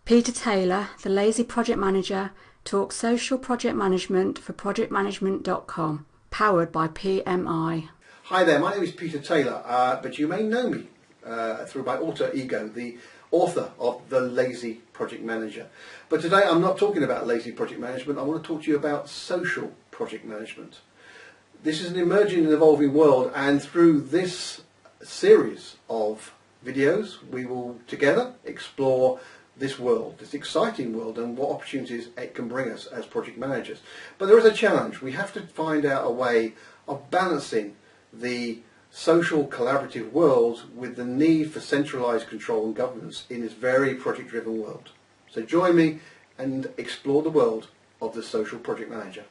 Peter Taylor, the lazy project manager, talks social project management for ProjectManagement.com, powered by PMI. Hi there, my name is Peter Taylor, but you may know me through my alter ego, the author of The Lazy Project Manager. But today I'm not talking about lazy project management, I want to talk to you about social project management. This is an emerging and evolving world, and through this series of videos we will together explore this world, this exciting world, and what opportunities it can bring us as project managers. But there is a challenge. We have to find out a way of balancing the social collaborative world with the need for centralized control and governance in this very project driven world. So join me and explore the world of the social project manager.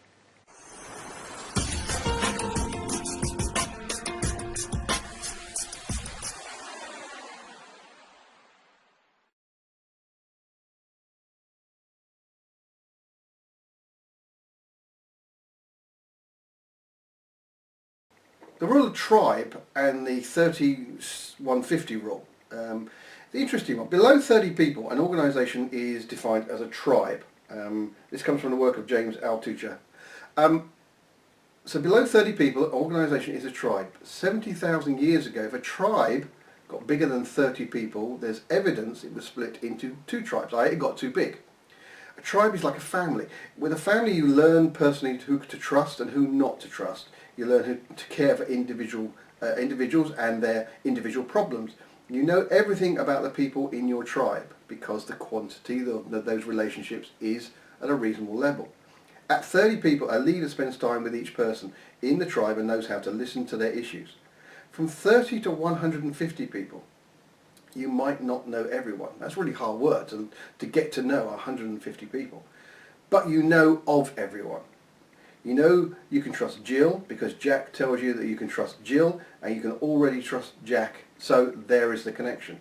The rule of tribe and the 30-150 rule. The interesting one. Below 30 people, an organisation is defined as a tribe. This comes from the work of James Altucher. So below 30 people, an organisation is a tribe. 70,000 years ago, if a tribe got bigger than 30 people, there's evidence it was split into two tribes, i.e. it got too big. A tribe is like a family. With a family you learn personally who to trust and who not to trust. You learn who to care for individuals and their individual problems. You know everything about the people in your tribe because the quantity of those relationships is at a reasonable level. At 30 people, a leader spends time with each person in the tribe and knows how to listen to their issues. From 30 to 150 people, you might not know everyone. That's really hard work to get to know 150 people. But you know of everyone. You know you can trust Jill because Jack tells you that you can trust Jill, and you can already trust Jack, so there is the connection.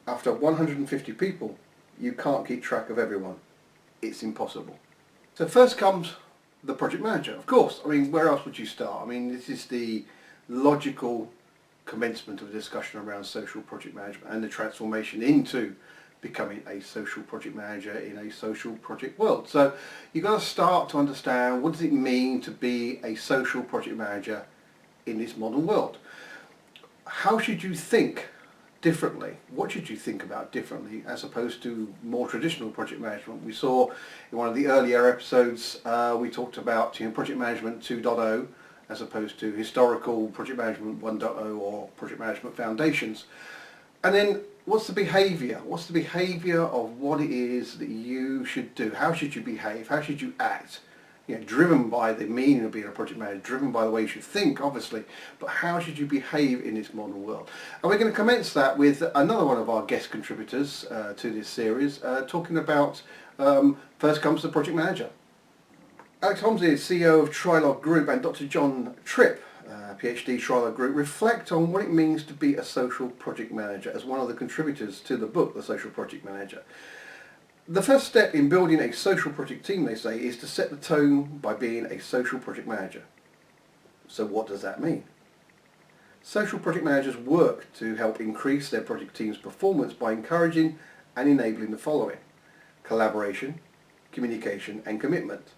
After 150 people, you can't keep track of everyone. It's impossible. So first comes the project manager, of course. I mean, where else would you start? I mean, this is the logical commencement of a discussion around social project management and the transformation into becoming a social project manager in a social project world. So you've got to start to understand, what does it mean to be a social project manager in this modern world? How should you think differently? What should you think about differently as opposed to more traditional project management? We saw in one of the earlier episodes we talked about project management 2.0 as opposed to historical project management 1.0 or project management foundations. And then what's the behaviour? What's the behaviour of what it is that you should do? How should you behave? How should you act? You know, driven by the meaning of being a project manager, driven by the way you should think, obviously, but how should you behave in this modern world? And we're going to commence that with another one of our guest contributors to this series, talking about first comes the project manager. Alex Homsley is CEO of Trilog Group, and Dr. John Tripp, PhD Trilog Group, reflect on what it means to be a social project manager as one of the contributors to the book, The Social Project Manager. The first step in building a social project team, they say, is to set the tone by being a social project manager. So what does that mean? Social project managers work to help increase their project team's performance by encouraging and enabling the following: collaboration, communication and commitment.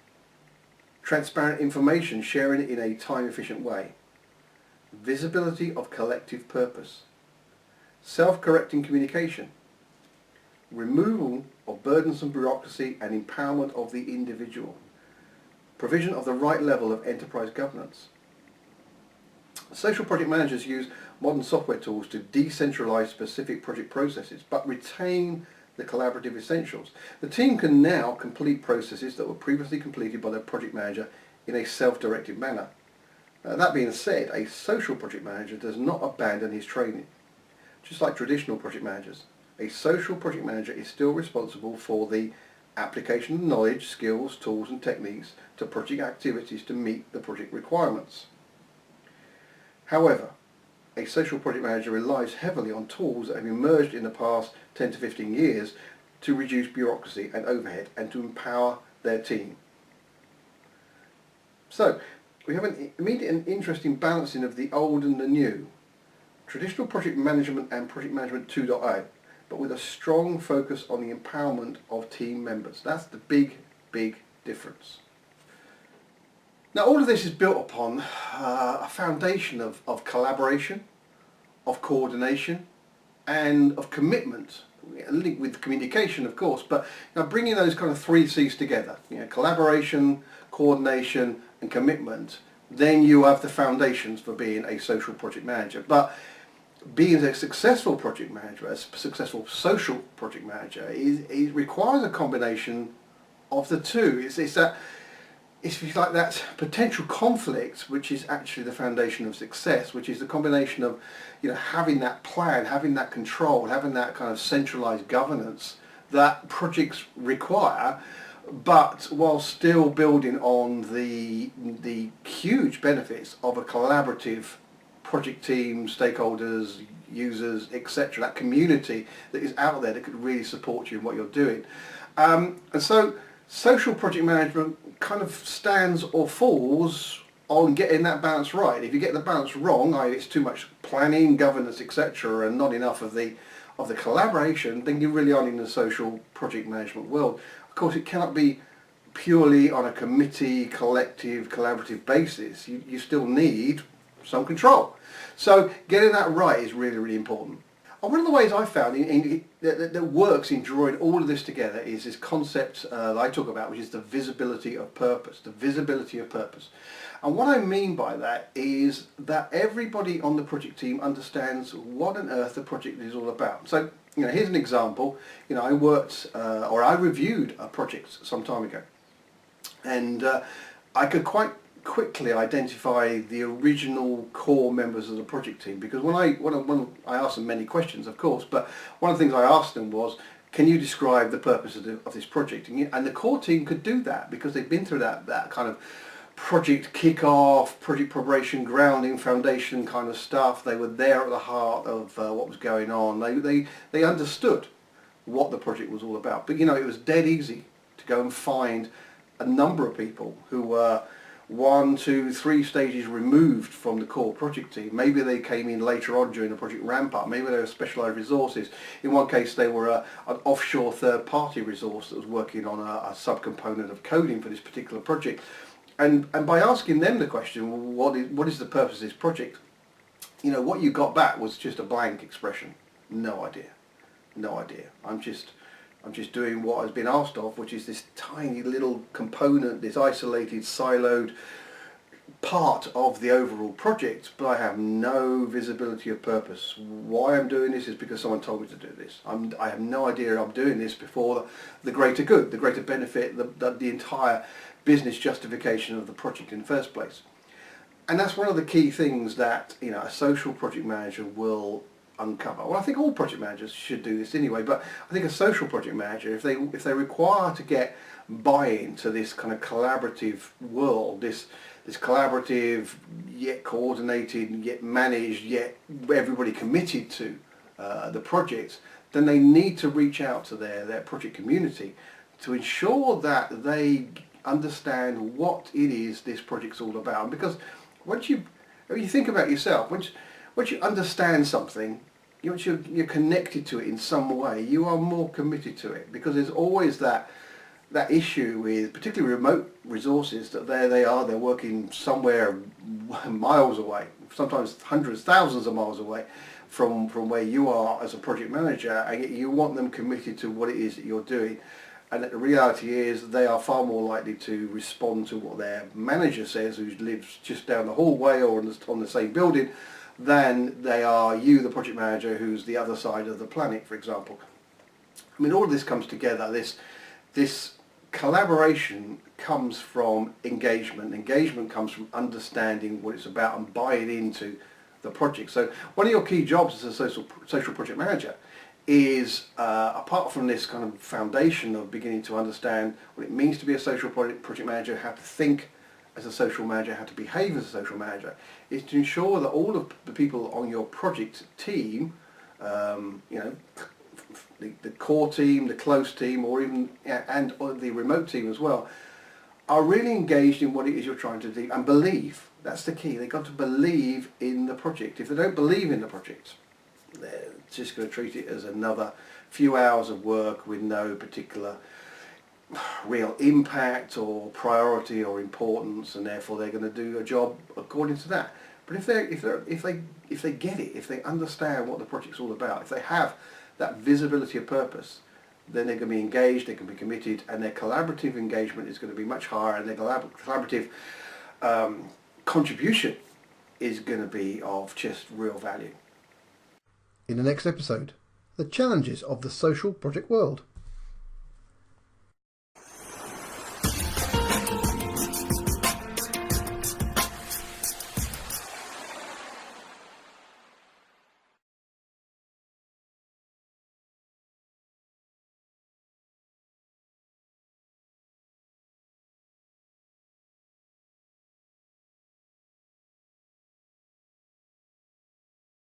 Transparent information, sharing it in a time-efficient way. Visibility of collective purpose. Self-correcting communication. Removal of burdensome bureaucracy and empowerment of the individual. Provision of the right level of enterprise governance. Social project managers use modern software tools to decentralize specific project processes but retain the collaborative essentials. The team can now complete processes that were previously completed by the project manager in a self-directed manner. That being said, a social project manager does not abandon his training. Just like traditional project managers, a social project manager is still responsible for the application of knowledge, skills, tools and techniques to project activities to meet the project requirements. However, a social project manager relies heavily on tools that have emerged in the past 10 to 15 years to reduce bureaucracy and overhead and to empower their team. So, we have an immediate and interesting balancing of the old and the new. Traditional project management and project management 2.0, but with a strong focus on the empowerment of team members. That's the big, big difference. Now, all of this is built upon a foundation of collaboration, of coordination, and of commitment, linked with communication, of course, but bringing those kind of three C's together, collaboration, coordination, and commitment, then you have the foundations for being a social project manager. But being a successful project manager, a successful social project manager, it requires a combination of the two. It's like that potential conflict, which is actually the foundation of success, which is the combination of, having that plan, having that control, having that kind of centralized governance that projects require, but while still building on the huge benefits of a collaborative project team, stakeholders, users, etc., that community that is out there that could really support you in what you're doing. And so social project management kind of stands or falls on getting that balance right. If you get the balance wrong, i.e. it's too much planning, governance, etc., and not enough of the collaboration, then you really aren't in the social project management world. Of course, it cannot be purely on a committee, collective, collaborative basis. You still need some control. So getting that right is really, really important. And one of the ways I found that works in drawing all of this together is this concept that I talk about, which is the visibility of purpose. The visibility of purpose. And what I mean by that is that everybody on the project team understands what on earth the project is all about. So, here's an example. I reviewed a project some time ago, and I could quite quickly identify the original core members of the project team, because when I asked them many questions, of course, but one of the things I asked them was, can you describe the purpose of this project? And the core team could do that because they'd been through that kind of project kick-off, project preparation, grounding, foundation kind of stuff. They were there at the heart of what was going on. They understood what the project was all about. But it was dead easy to go and find a number of people who were 1, 2, 3 stages removed from the core project team. Maybe they came in later on during the project ramp up. Maybe they were specialised resources. In one case they were an offshore third party resource that was working on a subcomponent of coding for this particular project. And by asking them the question, what is the purpose of this project? What you got back was just a blank expression. No idea. I'm just doing what has been asked of, which is this tiny little component, this isolated, siloed part of the overall project, but I have no visibility of purpose. Why I'm doing this is because someone told me to do this. I have no idea I'm doing this before the greater good, the greater benefit, the entire business justification of the project in the first place. And that's one of the key things that a social project manager will uncover. Well, I think all project managers should do this anyway, but I think a social project manager, if they require to get buy-in to this kind of collaborative world, this collaborative yet coordinated, yet managed, yet everybody committed to the project, then they need to reach out to their project community to ensure that they understand what it is this project's all about. Because when you think about yourself, once you understand something, once you're connected to it in some way, you are more committed to it, because there's always that issue with particularly remote resources that they're working somewhere miles away, sometimes hundreds, thousands of miles away from where you are as a project manager, and yet you want them committed to what it is that you're doing. And the reality is they are far more likely to respond to what their manager says, who lives just down the hallway or on the same building, than they are you, the project manager, who's the other side of the planet, for example. I mean, all of this comes together. This collaboration comes from engagement. Engagement comes from understanding what it's about and buying into the project. So one of your key jobs as a social project manager is, apart from this kind of foundation of beginning to understand what it means to be a social project manager, how to think as a social manager, how to behave as a social manager, is to ensure that all of the people on your project team, the core team, the close team, or even or the remote team as well, are really engaged in what it is you're trying to do and believe. That's the key. They've got to believe in the project. If they don't believe in the project, they're just going to treat it as another few hours of work with no particular real impact or priority or importance, and therefore they're going to do a job according to that. But if they get it, if they understand what the project's all about, if they have that visibility of purpose, then they're going to be engaged, they can be committed, and their collaborative engagement is going to be much higher, and their collaborative contribution is going to be of just real value. In the next episode, the challenges of the social project world.